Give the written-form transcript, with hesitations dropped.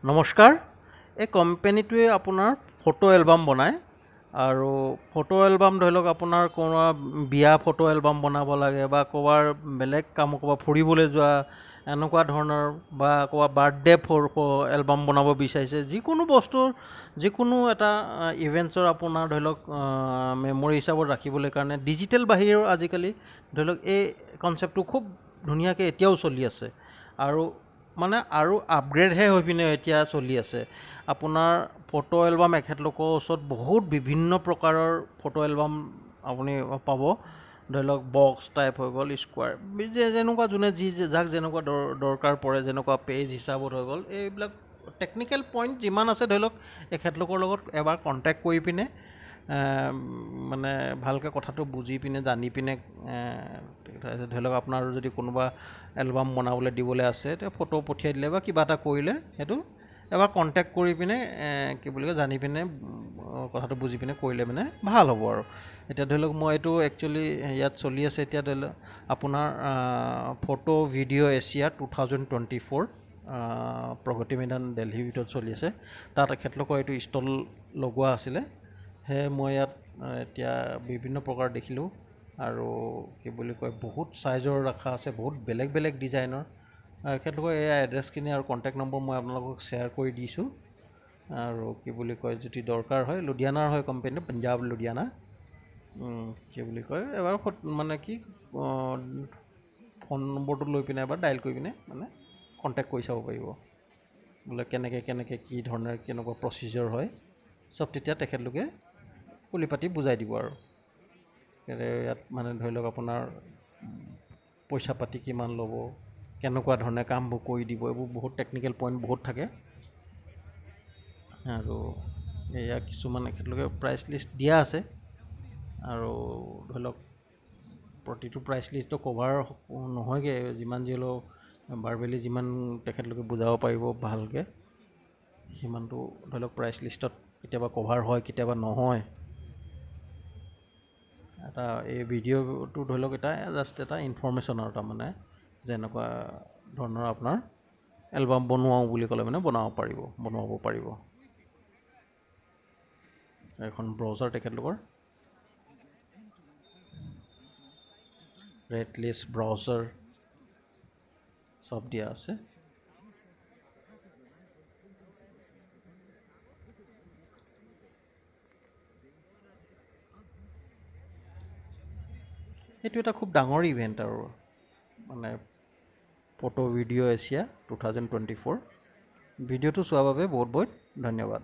নমস্কাৰ। এই কোম্পানীটোৱে আপোনাৰ ফটো এলবাম বনায় আৰু ফটো এলবাম ধৰি লওক আপোনাৰ কোনোবা বিয়া ফটো এলবাম বনাব লাগে বা ক'ৰবাৰ বেলেগ কাম ক'ৰবাত ফুৰিবলৈ যোৱা এনেকুৱা ধৰণৰ বা ক'ৰবাত বাৰ্থডে এলবাম বনাব বিচাৰিছে, যিকোনো বস্তুৰ যিকোনো এটা ইভেণ্টছৰ আপোনাৰ ধৰি লওক মেমৰি হিচাপত ৰাখিবলৈ কাৰণে ডিজিটেল বাহিৰেও আজিকালি ধৰি লওক এই কনচেপ্টটো খুব ধুনীয়াকৈ এতিয়াও চলি আছে আৰু আপগ্ৰেডহে হৈ পিনে এতিয়া চলি আছে। আপোনাৰ ফটো এলবাম এখেতলোকৰ ওচৰত বহুত বিভিন্ন প্ৰকাৰৰ ফটো এলবাম আপুনি পাব। ধৰি লওক বক্স টাইপ হৈ গ'ল, স্কুৱাৰ, যেনেকুৱা যোনে যাক যেনেকুৱা দৰকাৰ পৰে, যেনেকুৱা পেজ হিচাপত হৈ গ'ল, এইবিলাক টেকনিকেল পইণ্ট যিমান আছে ধৰি লওক এখেতলোকৰ লগত এবাৰ কণ্টেক্ট কৰি পিনে মানে ভালকৈ কথাটো বুজি পিনে জানি পিনে ধৰি লওক আপোনাৰ যদি কোনোবা এলবাম বনাবলৈ দিবলৈ আছে, তেতিয়া ফটো পঠিয়াই দিলে বা কিবা এটা কৰিলে সেইটো এবাৰ কণ্টেক্ট কৰি পিনে কি বুলি কয় জানি পিনে কথাটো বুজি পিনে কৰিলে মানে ভাল হ'ব আৰু। এতিয়া ধৰি লওক মই এইটো একচুৱেলি ইয়াত চলি আছে এতিয়া ধৰি লওক আপোনাৰ ফটো ভিডিঅ' এছিয়া 2024 প্ৰগতি মৈদান দিল্লীৰ ভিতৰত চলি আছে। তাত এখেতলোকৰ এইটো ষ্টল লগোৱা আছিলে। সেয়ে মই ইয়াত এতিয়া বিভিন্ন প্ৰকাৰ দেখিলোঁ আৰু কি বুলি কয় বহুত চাইজৰ ৰখা আছে, বহুত বেলেগ বেলেগ ডিজাইনৰ। এখেতলোকৰ এই এড্ৰেছখিনি আৰু কণ্টেক্ট নম্বৰ মই আপোনালোকক শ্বেয়াৰ কৰি দিছোঁ। আৰু কি বুলি কয় যদি দৰকাৰ হয়, লুধিয়ানাৰ হয় কোম্পানীটো, পঞ্জাৱ লুধিয়ানা। কি বুলি কয় এবাৰ মানে কি ফোন নম্বৰটো লৈ পিনে এবাৰ ডায়েল কৰি পিনে মানে কণ্টেক্ট কৰি চাব পাৰিব, বোলে কেনেকৈ কি ধৰণে কেনেকুৱা প্ৰচিজাৰ হয়, চব তেতিয়া তেখেতলোকে খুলি পাতি বুজাই দিব আৰু। ইয়াত মানে ধৰি লওক আপোনাৰ পইচা পাতি কিমান ল'ব, কেনেকুৱা ধৰণে কামবোৰ কৰি দিব, এইবোৰ বহুত টেকনিকেল পইণ্ট বহুত থাকে। আৰু এয়া কিছুমান এখেতলোকে প্ৰাইচ লিষ্ট দিয়া আছে আৰু ধৰি লওক প্ৰতিটো প্ৰাইচ লিষ্টটো কভাৰ নহয়গৈ, যিমান যি হ'লেও ভাৰ্বেলি যিমান তেখেতলোকে বুজাব পাৰিব ভালকৈ সিমানটো ধৰি লওক প্ৰাইচ লিষ্টত কেতিয়াবা কভাৰ হয়, কেতিয়াবা নহয়। এটা এই ভিডিঅ'টো ধৰি লওক এটা জাষ্ট এটা ইনফৰ্মেশ্যন আৰু তাৰমানে যেনেকুৱা ধৰণৰ আপোনাৰ এলবাম বনোৱাওঁ বুলি ক'লে মানে বনাব পাৰিব। এখন ব্ৰাউজাৰ তেখেতলোকৰ ৰেড লিষ্ট ব্ৰাউজাৰ চব দিয়া আছে। এইটো এটা খুব ডাঙৰ ইভেণ্ট আৰু মানে ফটো ভিডিঅ' এছিয়া 2024। ভিডিঅ'টো চোৱাৰ বাবে বহুত বহুত ধন্যবাদ।